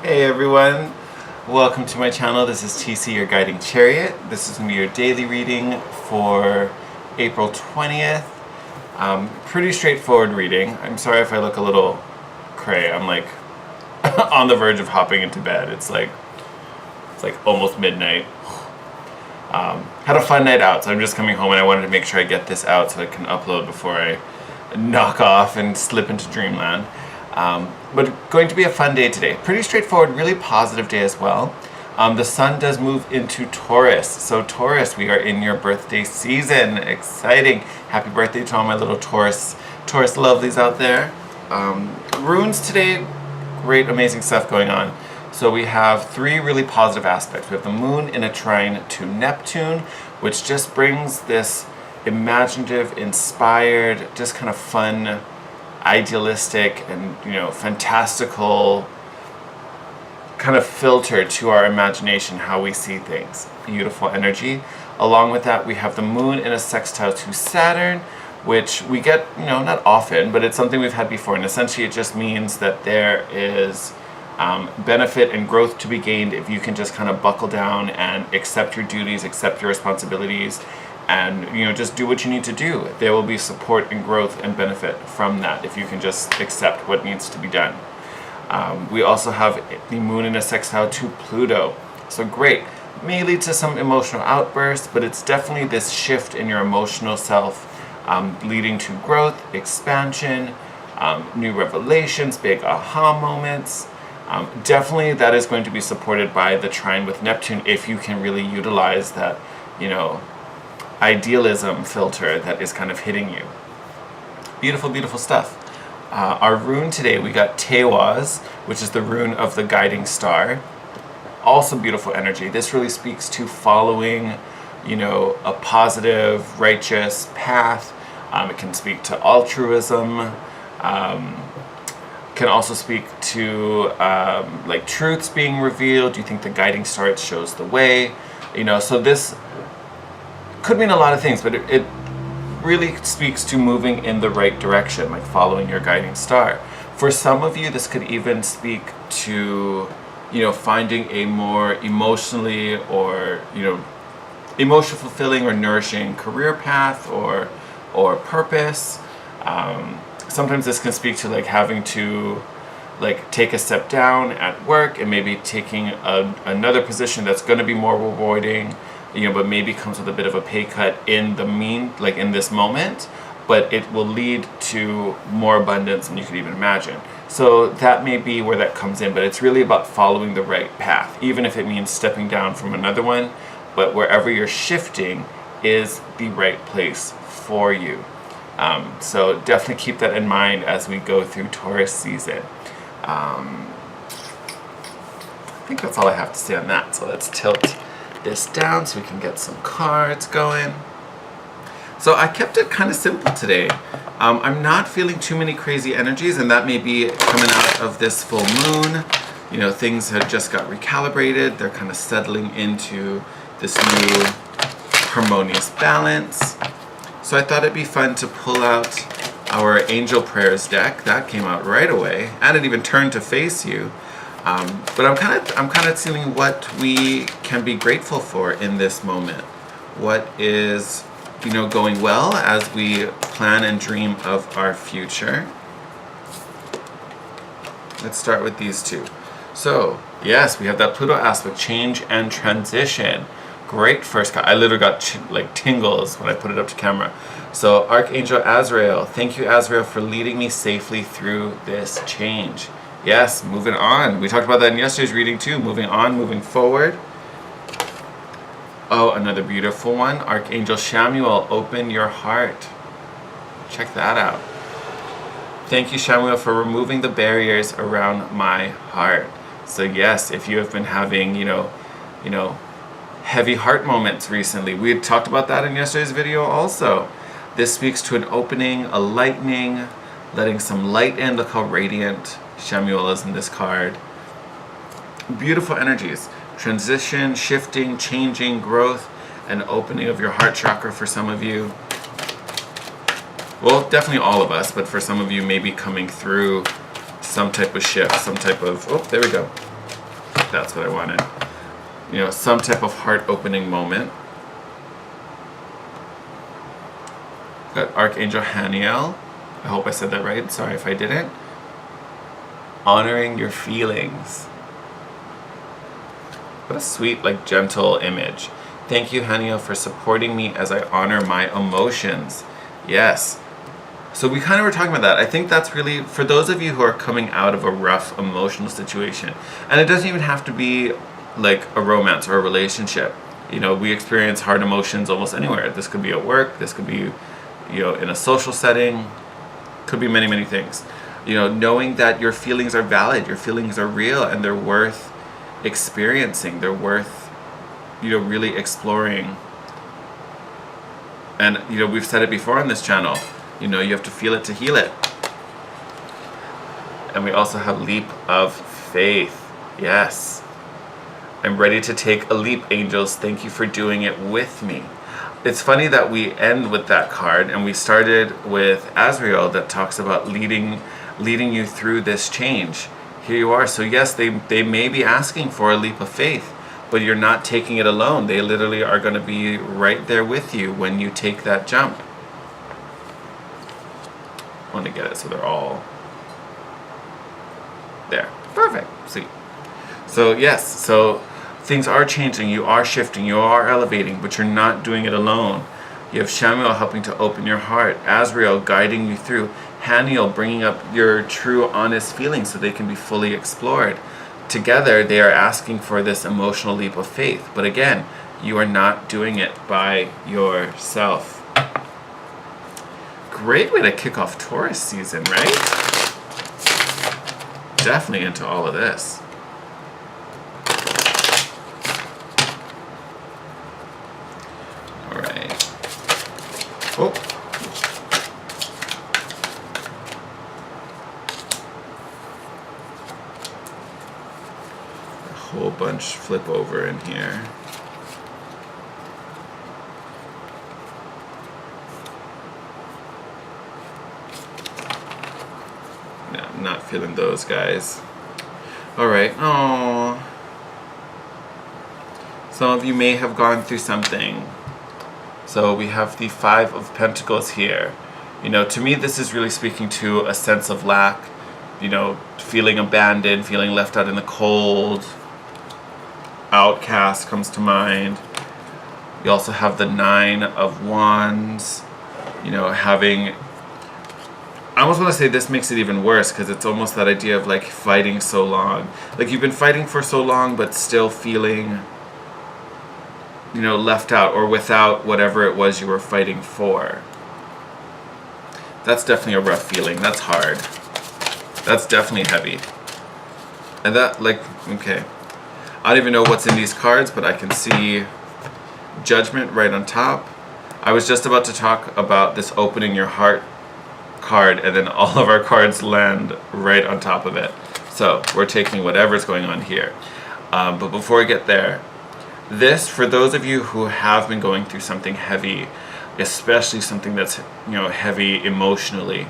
Hey everyone, welcome to my channel. This is TC, your guiding chariot. This is going to be your daily reading for April 20th. Pretty straightforward reading. I'm sorry if I look a little cray. I'm like on the verge of hopping into bed. It's like almost midnight. Had a fun night out, so I'm just coming home and I wanted to make sure I get this out so I can upload before I knock off and slip into dreamland. But going to be a fun day today. Pretty straightforward, really positive day as well. The sun does move into Taurus. So Taurus, we are in your birthday season. Exciting. Happy birthday to all my little Taurus lovelies out there. Runes today, great, amazing stuff going on. So we have three really positive aspects. We have the moon in a trine to Neptune, which just brings this imaginative, inspired, just kind of fun, idealistic and fantastical kind of filter to our imagination, how we see things. Beautiful energy. Along with that, we have the moon in a sextile to Saturn, which we get not often, but it's something we've had before, and essentially it just means that there is benefit and growth to be gained if you can just kind of buckle down and accept your duties, accept your responsibilities, and just do what you need to do. There will be support and growth and benefit from that if you can just accept what needs to be done. We also have the moon in a sextile to Pluto. So great. May lead to some emotional outbursts, but it's definitely this shift in your emotional self, leading to growth, expansion, new revelations, big aha moments. Definitely that is going to be supported by the trine with Neptune if you can really utilize that, idealism filter that is kind of hitting you. Beautiful, beautiful stuff. Our rune today, we got Tewaz, which is the rune of the guiding star. Also beautiful energy. This really speaks to following, a positive, righteous path. It can speak to altruism. Can also speak to like truths being revealed. You think the guiding star shows the way. So this could mean a lot of things, but it really speaks to moving in the right direction, like following your guiding star. For some of you, this could even speak to, finding a more emotionally or, emotional fulfilling or nourishing career path or purpose. Sometimes this can speak to like having to take a step down at work and maybe taking another position that's going to be more rewarding, but maybe comes with a bit of a pay cut in this moment, but it will lead to more abundance than you could even imagine. So that may be where that comes in, but it's really about following the right path, even if it means stepping down from another one, but wherever you're shifting is the right place for you. So definitely keep that in mind as we go through Taurus season. I think that's all I have to say on that. So let's tilt this down so we can get some cards going. So I kept it kind of simple today. I'm not feeling too many crazy energies, and that may be coming out of this full moon. Things have just got recalibrated. They're kind of settling into this new harmonious balance. So I thought it'd be fun to pull out our Angel Prayers deck. That came out right away, and it even turned to face you. But I'm kind of seeing what we can be grateful for in this moment. What is, going well as we plan and dream of our future. Let's start with these two. So, yes, we have that Pluto aspect, change and transition. Great first card. I literally got tingles when I put it up to camera. So, Archangel Azrael, thank you, Azrael, for leading me safely through this change. Yes, moving on. We talked about that in yesterday's reading too. Moving on, moving forward. Oh, another beautiful one. Archangel Chamuel, open your heart. Check that out. Thank you, Chamuel, for removing the barriers around my heart. So yes, if you have been having, heavy heart moments recently, we had talked about that in yesterday's video also. This speaks to an opening, a lightening, letting some light in. Look how radiant Chamuel is in this card. Beautiful energies. Transition, shifting, changing, growth, and opening of your heart chakra for some of you. Well, definitely all of us, but for some of you maybe coming through some type of shift, some type of, oh, there we go. That's what I wanted. You know, some type of heart-opening moment. Got Archangel Haniel. I hope I said that right. Sorry if I didn't. Honoring your feelings. What a sweet, like, gentle image. Thank you, Haniel, for supporting me as I honor my emotions. Yes. So we kind of were talking about that. I think that's really, for those of you who are coming out of a rough emotional situation, and it doesn't even have to be like a romance or a relationship. You know, we experience hard emotions almost anywhere. This could be at work, this could be, you know, in a social setting, could be many, many things. You know, knowing that your feelings are valid, your feelings are real, and they're worth experiencing, they're worth, you know, really exploring. And, you know, we've said it before on this channel, you know, you have to feel it to heal it. And we also have leap of faith. Yes. I'm ready to take a leap, angels. Thank you for doing it with me. It's funny that we end with that card, and we started with Azrael that talks about leading you through this change. Here you are. So yes, they may be asking for a leap of faith, but you're not taking it alone. They literally are going to be right there with you when you take that jump. I want to get it so they're all there. Perfect. Sweet. So yes, so things are changing, you are shifting, you are elevating, but you're not doing it alone. You have Shamuel helping to open your heart, Azrael guiding you through, Haniel bringing up your true, honest feelings so they can be fully explored. Together, they are asking for this emotional leap of faith. But again, you are not doing it by yourself. Great way to kick off Taurus season, right? Definitely into all of this. All right. Oh. A whole bunch flip over in here. Not feeling those guys. Alright. Oh. Some of you may have gone through something. So we have the Five of Pentacles here. You know, to me this is really speaking to a sense of lack. You know, feeling abandoned, feeling left out in the cold. Outcast comes to mind. You also have the Nine of Wands. You know, having... I almost want to say this makes it even worse because it's almost that idea of like fighting so long. Like you've been fighting for so long but still feeling, you know, left out or without whatever it was you were fighting for. That's definitely a rough feeling. That's hard. That's definitely heavy. And that, like, okay. I don't even know what's in these cards, but I can see Judgment right on top. I was just about to talk about this opening your heart card, and then all of our cards land right on top of it. So we're taking whatever's going on here. But before we get there, this, for those of you who have been going through something heavy, especially something that's, you know, heavy emotionally,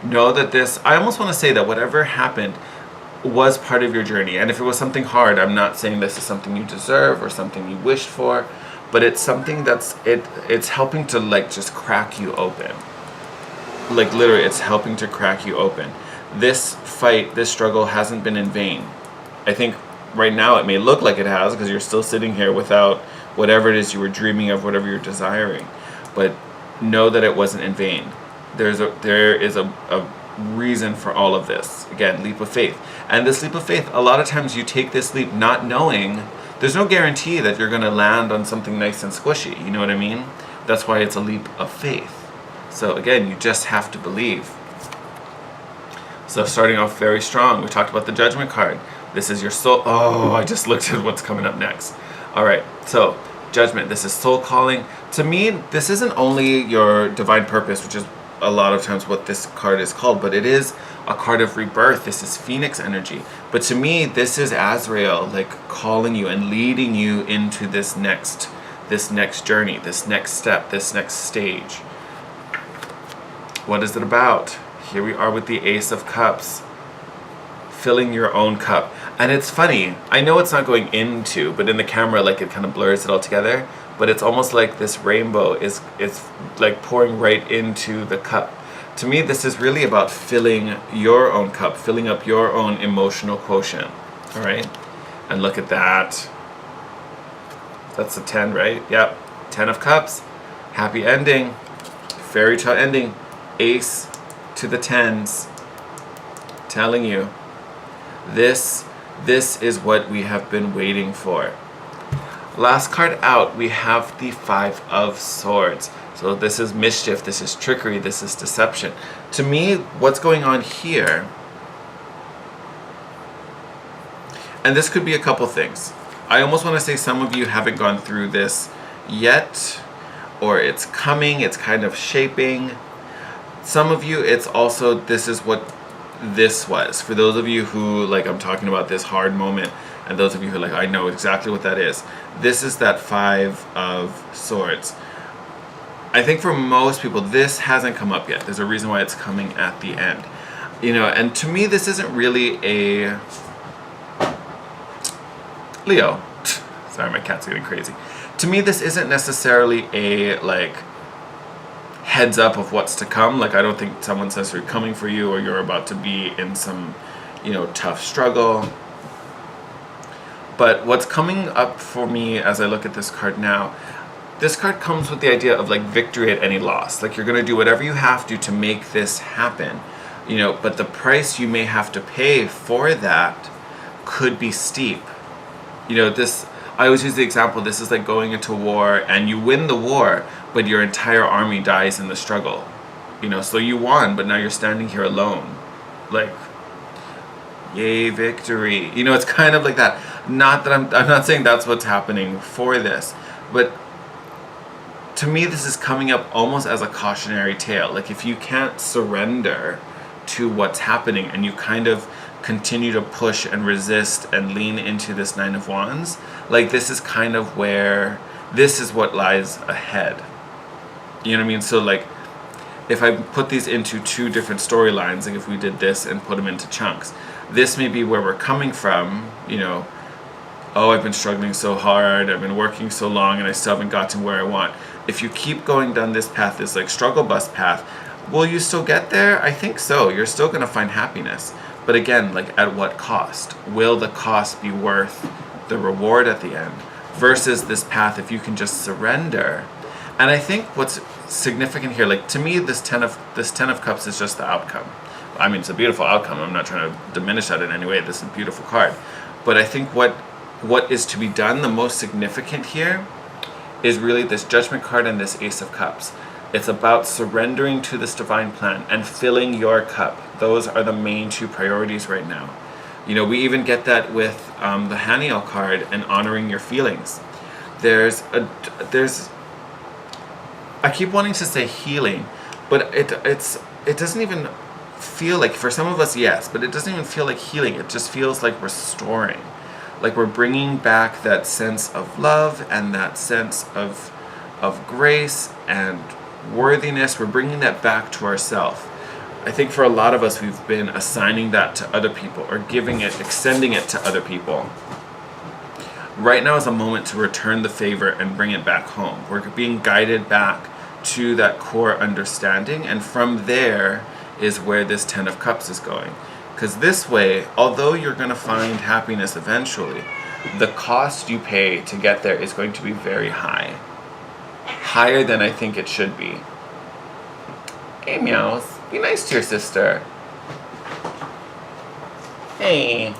know that this, I almost want to say that whatever happened was part of your journey. And if it was something hard, I'm not saying this is something you deserve or something you wished for, but it's something that's, it's helping to like just crack you open. Like literally, it's helping to crack you open. This fight, this struggle hasn't been in vain. I think right now it may look like it has because you're still sitting here without whatever it is you were dreaming of, whatever you're desiring. But know that it wasn't in vain. There is a reason for all of this. Again, leap of faith. And this leap of faith, a lot of times you take this leap not knowing, there's no guarantee that you're going to land on something nice and squishy. You know what I mean? That's why it's a leap of faith. So again, you just have to believe. So starting off very strong, we talked about the Judgment card. This is your soul. Oh, I just looked at what's coming up next. All right, so Judgment, this is soul calling. To me, this isn't only your divine purpose, which is a lot of times what this card is called, but it is a card of rebirth. This is Phoenix energy. But to me, this is Azrael like calling you and leading you into this next journey, this next step, this next stage. What is it about? Here we are with the Ace of Cups. filling your own cup. And it's funny, I know it's not going into, but in the camera, like, it kind of blurs it all together, but it's almost like this rainbow is like pouring right into the cup. To me, this is really about filling your own cup, filling up your own emotional quotient. All right, and look at that. That's a 10, right? Yep, 10 of cups. Happy ending, fairy tale ending. Ace to the 10s, telling you this is what we have been waiting for. Last card out, we have the 5 of Swords. So this is mischief, this is trickery, this is deception. To me, what's going on here, and this could be a couple things. I almost want to say some of you haven't gone through this yet, or it's coming, it's kind of shaping. Some of you, it's also, this is what this was. For those of you who, like, I'm talking about this hard moment, and those of you who are like, I know exactly what that is. This is that 5 of Swords. I think for most people, this hasn't come up yet. There's a reason why it's coming at the end. You know, and to me, this isn't really a... Leo. Sorry, my cat's getting crazy. To me, this isn't necessarily a, like, heads up of what's to come. Like, I don't think someone says they're coming for you or you're about to be in some, you know, tough struggle. But what's coming up for me as I look at this card now, this card comes with the idea of, like, victory at any loss. Like, you're going to do whatever you have to make this happen. You know, but the price you may have to pay for that could be steep. You know, this, I always use the example, this is like going into war and you win the war, but your entire army dies in the struggle. You know, so you won, but now you're standing here alone. Like, yay, victory. You know, it's kind of like that. Not that I'm not saying that's what's happening for this, but to me, this is coming up almost as a cautionary tale. Like, if you can't surrender to what's happening and you kind of continue to push and resist and lean into this 9 of Wands, like, this is kind of where, this is what lies ahead. You know what I mean? So, like, if I put these into 2 different storylines, like if we did this and put them into chunks, this may be where we're coming from, you know, oh, I've been struggling so hard, I've been working so long, and I still haven't gotten where I want. If you keep going down this path, this, like, struggle bus path, will you still get there? I think so. You're still going to find happiness. But again, like, at what cost? Will the cost be worth the reward at the end? Versus this path, if you can just surrender. And I think what's significant here, like, to me, this 10 of Cups is just the outcome. I mean, it's a beautiful outcome. I'm not trying to diminish that in any way. This is a beautiful card. But I think what is to be done, the most significant here, is really this Judgment card and this Ace of Cups. It's about surrendering to this divine plan and filling your cup. Those are the main 2 priorities right now. You know, we even get that with the Haniel card and honoring your feelings. I keep wanting to say healing, but it doesn't even feel like, for some of us, yes, but it doesn't even feel like healing. It just feels like restoring. Like, we're bringing back that sense of love and that sense of grace and worthiness. We're bringing that back to ourselves. I think for a lot of us, we've been assigning that to other people or giving it, extending it to other people. Right now is a moment to return the favor and bring it back home. We're being guided back to that core understanding, and from there is where this 10 of Cups is going. Because this way, although you're going to find happiness eventually, the cost you pay to get there is going to be very high. Higher than I think it should be. Hey, Meows. Be nice to your sister. Hey.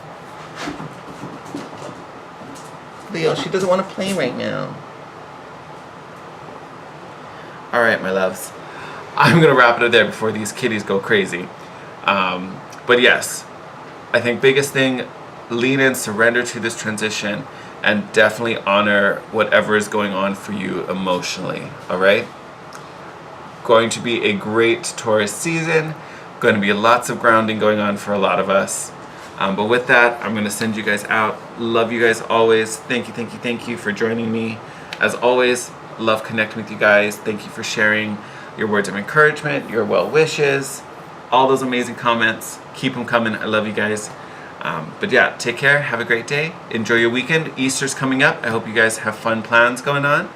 Leo, she doesn't want to play right now. Alright, my loves. I'm going to wrap it up there before these kitties go crazy. But yes, I think biggest thing, lean in, surrender to this transition, and definitely honor whatever is going on for you emotionally, alright? Going to be a great Taurus season, going to be lots of grounding going on for a lot of us. But with that, I'm going to send you guys out. Love you guys always. Thank you for joining me. As always, love connecting with you guys. Thank you for sharing your words of encouragement, your well wishes, all those amazing comments. Keep them coming. I love you guys. But yeah, take care. Have a great day. Enjoy your weekend. Easter's coming up. I hope you guys have fun plans going on.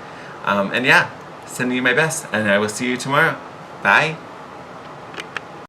And yeah, sending you my best. And I will see you tomorrow. Bye.